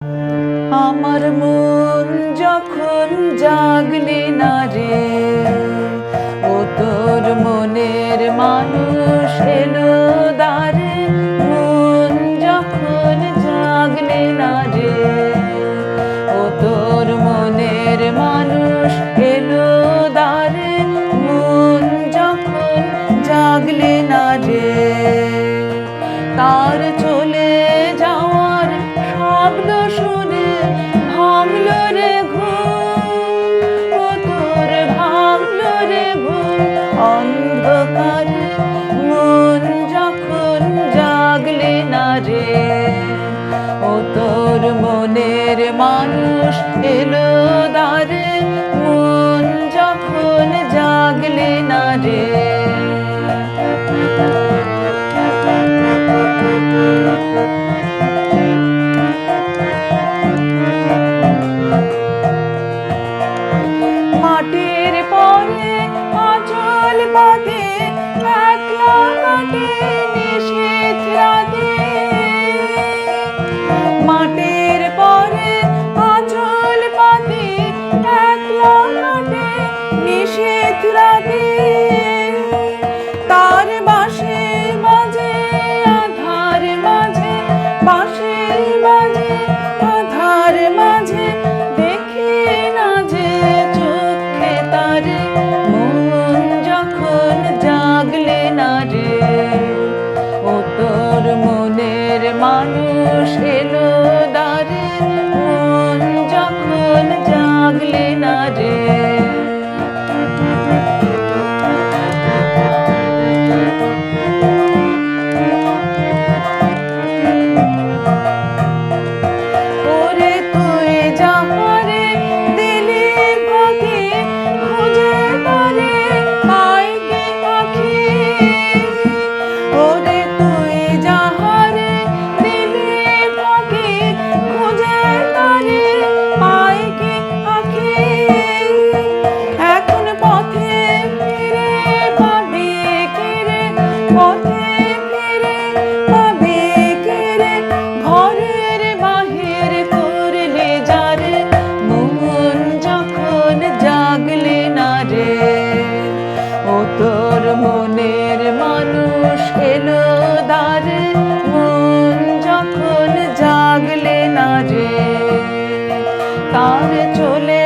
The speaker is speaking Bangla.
আমার মন যখন জাগলে না রে, ও তোর মনের মানুষ এলো দ্বারে। মন যখন জাগলে না রে, ও তোর মনের মানুষ এলো দ্বারে। মন যখন জাগলে না রে, তার চলে যাওয়ার শব্দ শুনে ভাঙলো রে ঘুম। ও তোর ভাঙলো রে ঘুম অন্ধকারে। মন যখন জাগলে না রে, ও তোর মনের মানুষ এলো দ্বারে। মন যখন জাগলে না রে, মাটির পরে আঁচল বাঁধে একলা কাটে নিশীথ রাতে। মাটির পরে আঁচল বাঁধে একলা কাটে নিশীথ রাতে। তার বাঁশি বাজে আধার মাঝে, বাঁশি বাজে আধার মাঝে। দেখি না যে চোখে তারে, মন যখন জাগলে না রে, ও তোর মনের মানুষ এলো দ্বারে। মন যখন জাগলে না রে, ওরে তুই যাহারে দিলি ভাগে, খুঁজে তারে পাই কি আঁখি। ওরে তুই যাহারে দিলি ভাগে, খুঁজে তারে পাই কি আঁখি। এখন পথে ফিরে পাবি কি রে, পথে ফিরে পাবি কি রে। ঘরের বাহির করলে যারে, মন যখন জাগলে না রে, ও তোর মনের মানুষ এলো দ্বারে। মন যখন জাগলে না রে, তার চলে